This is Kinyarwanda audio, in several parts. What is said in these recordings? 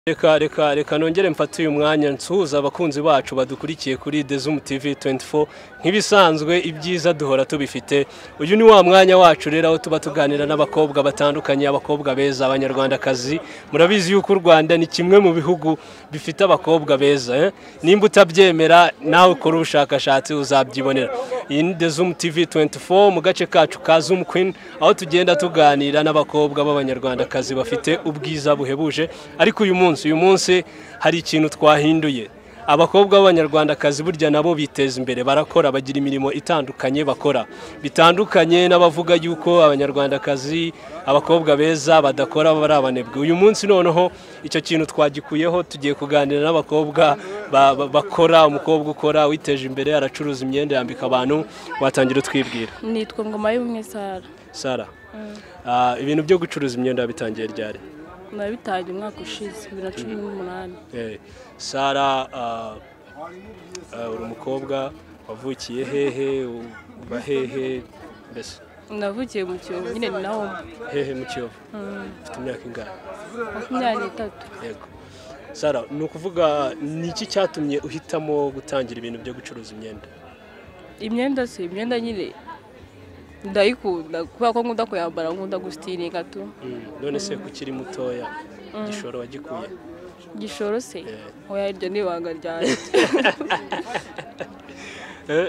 Reka nongere mfate uyu mwanya nsuhuza abakunzi bacu badukurikiye kuri ZOOM TV24 nk'ibisanzwe ibyiza duhora tubifite. Uyu ni wa mwanya wacu rero aho tuba tuganira n'abakobwa batandukanye, abakobwa beza, abanyarwandakazi. Murabizi yuko u Rwanda ni kimwe mu bihugu bifite abakobwa beza. Nimba utabyemera nawe ukora ubushakashatsi uzabyibonera. Iyi ni ZOOM TV24 mu gace kacu ka Zoom Queen, aho tugenda tuganira n'abakobwa b'abanyarwandakazi bafite ubwiza buhebuje. Ariko uyu munsi hari ikintu twahinduye. Abakobwa b'abanyarwandakazi burya nabo biteza imbere, barakora, bagira imirimo itandukanye bakora, bitandukanye n'abavuga yuko abanyarwandakazi abakobwa beza badakora bari abanebwe. Uyu munsi noneho icyo kintu twagikuyeho, tugiye kuganira n'abakobwa bakora. Umukobwa ukora witeje imbere, aracuruza imyenda, yambika abantu. Watangira utwibwira. Nitwa Ngoma y'Ubumwe Sara. Ibintu byo gucuruza imyenda bitangiye ryari? Nabitangiye umwaka ushize 2018. Sara, uri umukobwa wavukiye hehe, uba hehe mbese? Navukiye mu Kiyovu, nyine ni naho. Hehe mu Kiyovu? Ufite imyaka ingahe? 23. Yego. Sara, ni ukuvuga ni iki cyatumye uhitamo gutangira ibintu byo gucuruza imyenda? Imyenda nyine ndayikunda kubera ko nkunda kuyambara, nkunda gustiringa tu. None se kukiri mutoya igishoro wagikuye? Gishoro se oya, iryo ni ibanga ryanjye.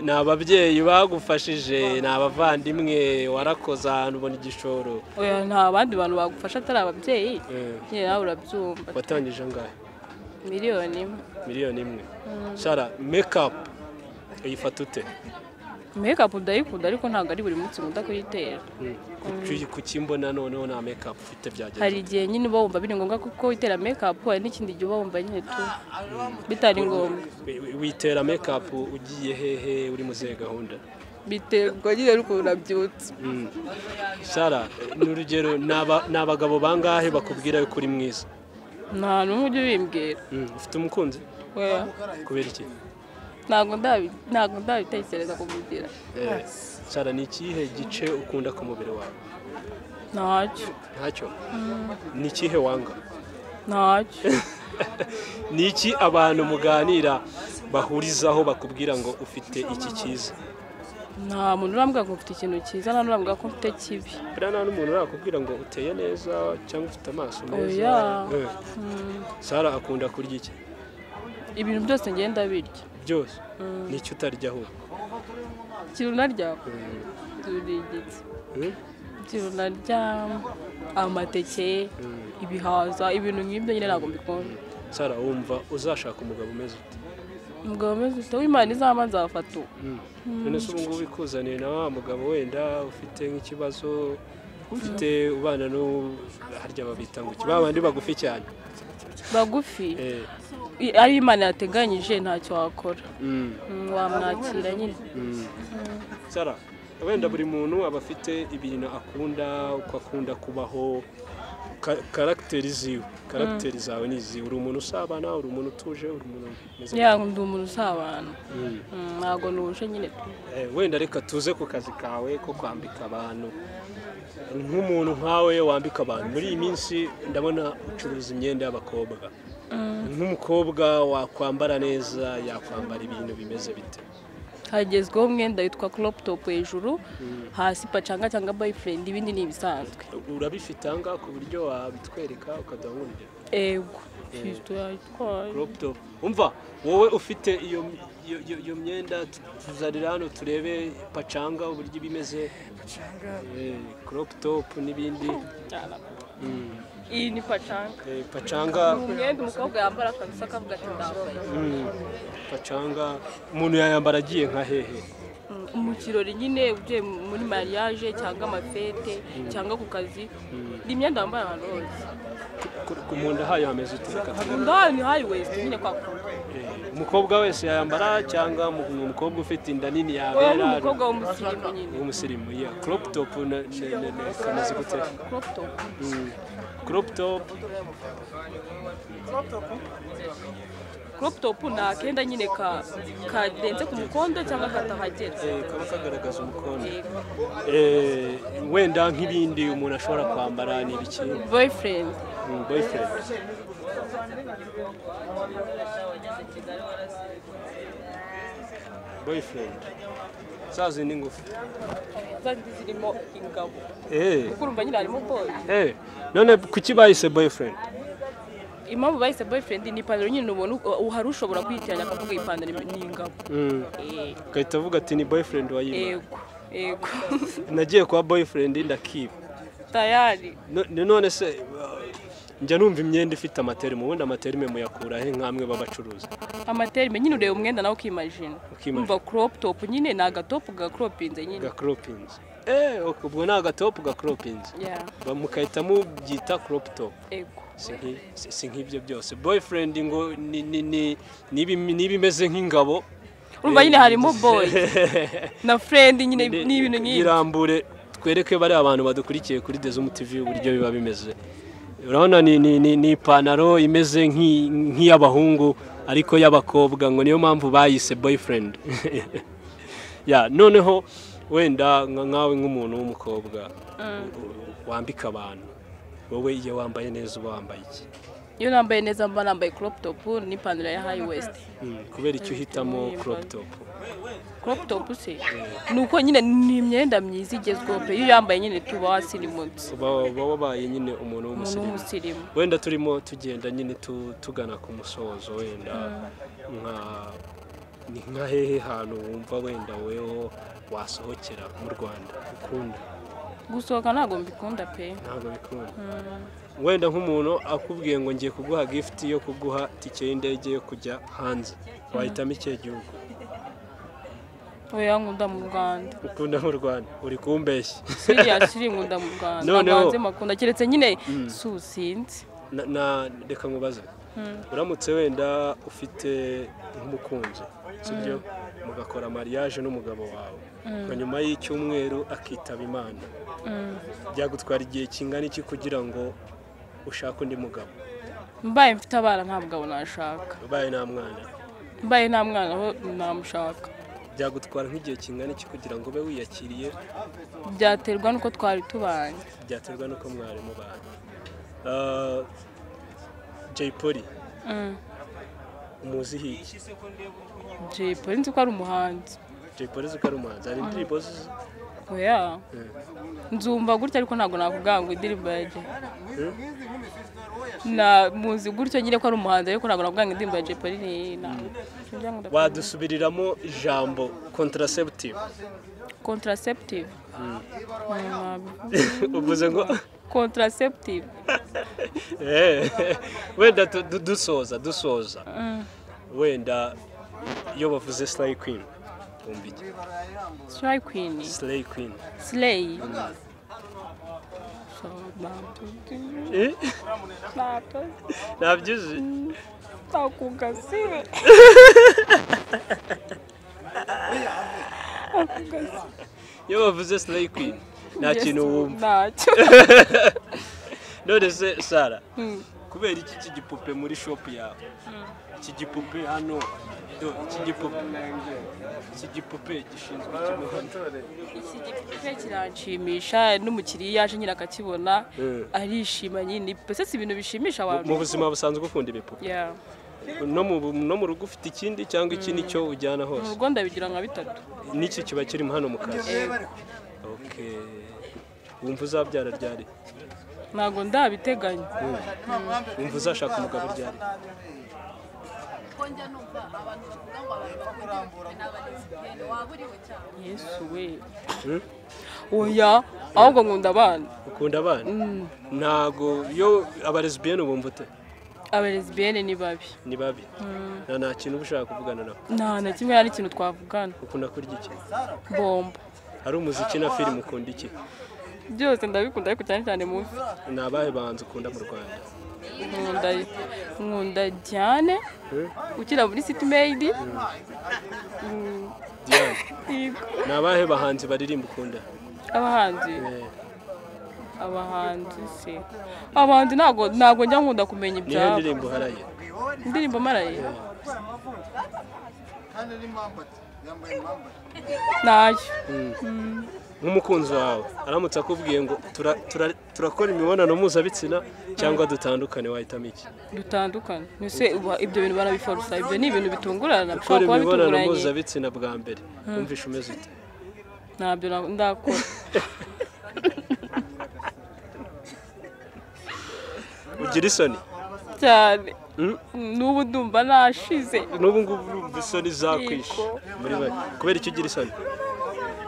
Ni ababyeyi bagufashije, ni abavandimwe, warakoze ahantu ubona igishoro? Oya, nta bandi bantu bagufasha atari ababyeyi. Nyine nawe urabyumva. Watangije angahe? Miliyoni imwe. Sara, makeup uyifata ute? Makeup ndayikunda ariko ntabwo ari buri munsi nkunda kuyitera. Kuki mbona noneho nta makeup ufite byagenze? Hari igihe nyine uba wumva biri ngombwa kuko witera makeup, hari n'ikindi gihe uba wumva nyine tu bitari ngombwa. Witera makeup ugiye hehe, uri mu zihe gahunda? Biterwa nyine n'ukuntu nabyutse. Sara, n'urugero n'abagabo bangahe bakubwira yuko uri mwiza? Nta n'umwe ujya ubimbwira. Ufite umukunzi? Oya. Kubera iki? Ntabwo ndabitekereza kumugira. Sara, ni ikihe gice ukunda ku mubiri wawe? Ntacyo. Ni ikihe wanga? Ntacyo. Ni iki abantu muganira bahurizaho bakubwira ngo ufite iki cyiza? Nta muntu urambwira ko ufite ikintu cyiza, nta n'urambwira ko ufite kibi. Buriya nta n'umuntu urakubwira ngo uteye neza cyangwa ufite amaso meza. Oya. Sara akunda kurya iki? Ibintu byose ngenda birya. Byose? Ni icyo utarya ahubwo? Ikintu narya? Ikintu narya amateke, ibihaza, ibintu nk'ibyo nyine ntabwo mbikunda. Sara, wumva uzashaka umugabo umeze ute? Umugabo umeze ute? W'Imana izampa nzafata uwo. None se ubu ngubu ikuzaniye na wa mugabo wenda ufite nk'ikibazo, ufite ubana harya babita ngo babandi bagufi cyane? Bagufi? Ari Imana yateganyije ntacyo wakora. Wamwakira nyine. Sara, wenda buri muntu aba afite ibintu akunda, uko akunda kubaho, karagiteri zawe ni izi. Uri umuntu usabana, uri umuntu utuje, uri umuntu meze? Ndi umuntu usabana. Ntabwo nuje nyine. Wenda reka tuze ku kazi kawe ko kwambika abantu. Nk'umuntu nkawe wambika abantu muri iyi minsi, ndabona ucuruza imyenda y'abakobwa. Nk'umukobwa wakwambara neza, yakwambara ibintu bimeze bite? Hagezweho umwenda witwa crop top hejuru, hasi pacanga cyangwa boyfriend, ibindi ni ibisanzwe. Urabifite anga ku buryo wabitwereka ukaduha urugero? Ego, fisto yitwaye. Crop top. Umva, wowe ufite iyo myenda, tuzarira hano turebe pacanga uburyo bimeze. Crop top n'ibindi. Iyi ni pacanga. Pacanga umwenda umukobwa yambara kabisa akavuga ati ndambaye. Pacanga umuntu yayambara agiye nka hehe? Mu kirori nyine, ugiye muri mariage cyangwa amafete cyangwa ku kazi. Ni imyenda wambara ahantu hose. Ku munda hayo hameze ute? Ndaho high waist nyine kwa kundi. Umukobwa wese yayambara cyangwa umukobwa ufite inda nini yabera? Umukobwa w'umusirimu nyine. W'umusirimu, yeah. Crop top kamaze gute? Crop top. Crop top na kenda nyine kadenze ku mukondo cyangwa katahagera. Kaba kagaragaza umukondo. wenda nk'ibindi umuntu ashobora kwambara ni ibiki? Boyfriend. boyfriend sazi ni ngufu zandi zirimo ingabo urumva nyine harimo boy none kuki bayise boyfriend impamvu bayise boyfriend ni ipantaro nyine ubona uhari ushobora kwitiranya akavuga ipantaro ni ingabo kahita avuga ati ni boyfriend wa yego nagiye kwa boyfriend ndakiba tayari none se njya numva imyenda ifite amaterime ubundi amaterime muyakura he nkamwe b'abacuruzi amaterime nyine ureba umwenda nawe ukimagine umva crop top nyine ni agatop gakropinze nyine gakropinze ubwo ni agatop gakropinze bamukahita mubyita crop top si nk'ibyo byose boyfriend ngo niba imeze nk'ingabo urumva nyine harimo boy na friend nyine ni ibintu nk'ibyo irambure twereke bari abantu badukurikiye kuri ZOOM TV uburyo biba bimeze urabona ni ipantaro imeze nk'iy'abahungu ariko y'abakobwa ngo niyo mpamvu bayise boyfriend noneho wenda nkawe nk'umuntu w'umukobwa wambika abantu wowe iyo wambaye neza uba wambaye iki iyo nambaye neza mba nambaye crop top n'ipantaro ya high waist kubera icyo uhitamo crop top se nuko nyine ni imyenda myiza igezweho pe iyo yambaye nyine tuba hasi ni munsi uba wabaye nyine umuntu w'umusirimu wenda turimo tugenda nyine tugana ku musozo wenda nka hehe hantu wumva wenda weho wasohokera mu Rwanda ukunda gusohoka ntago mbikunda pe ntago bikunda wenda nk'umuntu akubwiye ngo ngiye kuguha gift yo kuguha tike y'indege yo kujya hanze wahitamo ikihe gihugu oya nkunda mu Rwanda ukunda mu Rwanda uri kumbeshya serious nkunda mu Rwanda nabanze makunda keretse nyine susinzi reka nkubaze uramutse wenda ufite nk'umukunzi sibyo mugakora mariage n'umugabo wawe nyuma y'icyumweru akitaba Imana byagutwara igihe kingana iki kugira ngo ushaka undi mugabo mbaye mfite abana nta mugabo nashaka mbaye nta mwana ho namushaka byagutwara nk'igihe kingana iki kugira ngo ube wiyakiriye byaterwa nuko twari tubanye byaterwa nuko mwari mubanye Jay Polly umuzi hiki Jay Polly nzi ko ari umuhanzi hari indirimbo oya nzumva gutya ariko ntago nakuvuga ngo indirimbo yaje na muzi gutyo nyine ko ari umuhanzi ariko ntago nakuvuga ngo indirimbo ya Jay Polly wadusubiriramo ijambo contraceptive uvuze ngo contraceptive wenda dusoza wenda iyo bavuze slay queen umbike slay queen nabyizi akugasibe iyo bavuze slay queen nta kintu wumva none se Sara kubera iki gipupe muri shop yawe iki gipupe hano iki gipupe gishinzwe iki gipupe kiranshimisha n'umukiriya yaje nyine akakibona arishima nyine pese si ibintu bishimisha abantu mu buzima busanzwe ukunda ibipupe no mu rugo ufite ikindi cyangwa iki nicyo ujyana hose mu rugo ndabigira nka 3 n'iki kiba kirimo hano mu kazi wumva uzabyara ryari ntago ndabiteganya wumva uzashaka umugabo ryari konja numva abantu bavuga ngo abantu bakunda n'abalesbienne waburiwe cyane Yesu we oya ahubwo nkunda abana ukunda abana ntago yo abalesbienne bumva ute abalesbienne ni babi nta kintu ushaka kuvugana nabo nta kimwe ari ikintu twavugana ukunda kurya iki bomba ari umuziki na film ukunda iki byose ndabikunda ariko cyane cyane mu nabahe bahanzi ukunda mu Rwanda nkunda Diane ukira muri City Maid Diane nabahe bahanzi baririmba ukunda abahanzi se abahanzi ntago njya nkunda kumenya ibyabo indirimbo maraye nayo nk'umukunzi wawe aramutse akubwiye ngo turakora imibonano mpuzabitsina cyangwa dutandukane wahitamo iki? Dutandukane. Nise ibyo bintu barabiforusa, ibyo ni ibintu bitungurana, gukora imibonano mpuzabitsina bwa mbere wumvisha umeze ute? Ntabyo ndakora. Ugira isoni cyane. N'ubu ndumva nashize. N'ubu ngubu isoni zakwishe muri bake. Kubera icyo ugira isoni?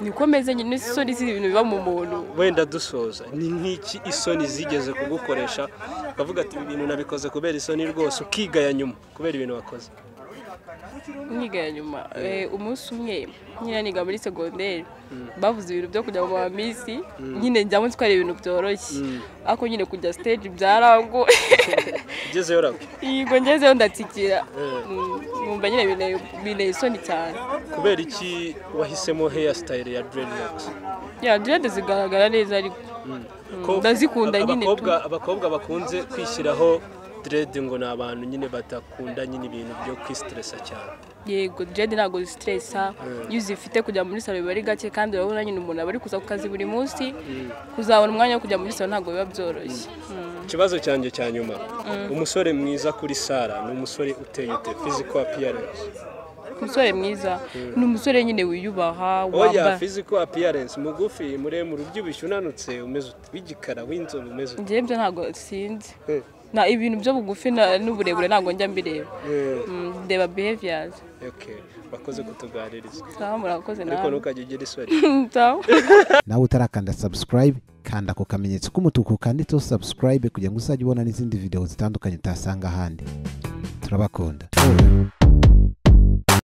Niko meze nyine isoni z'ibintu biba mu muntu. Wenda dusoza, ni nk'iki isoni zigeze kugukoresha ukavuga ati ibintu nabikoze kubera isoni rwose ukigaya nyuma kubera ibintu wakoze? Nigaya nyuma umunsi umwe nyine niga muri secondaire bavuze ibintu byo kujya mu mamisi nyine njyamo twari ibintu byoroshye ako nyine kujya stage byarango ugezeyo rabo yego ngezeyo ndatsikira numva nyine bine isoni cyane. Kubera iki wahisemo hair style ya dreadlocks? Ya dread zigaragara neza ariko ndazikunda nyine. Abakobwa bakunze kwishyiraho dread ngo nabantu nyine batakunda nyine ibintu byo kwistressa cyane. Yego dread ntago stressa yuzifite kujya muri salon bari gake kandi urabona nyine umuntu abari kuza ku kazi buri munsi kuzabona umwanya wo kujya muri salon ntago biba byoroshye. Ikibazo cyanjye cya nyuma, umusore mwiza kuri Sara ni umusore uteye ute physical appearance? Umusore mwiza ni umusore nyine wiyubaha wamba physical appearance mugufi muremure ubyibushye unanutse umeze w'igikara w'inzobe umeze. Ngiye byo ntago sinzi na ibintu byo bugufi n'uburebure ntago njya mbireba ndeba behaviors. Okay, bakoze kutuganiriza. Murakoze nawe. Ariko ntukajye ugira isoni. Nawe utarakanda subscribe kanda ku kamenyetso k'umutuku kanditseho subscribe kugira ngo uzajye ubona n'izindi video zitandukanye utasanga ahandi. Turabakunda.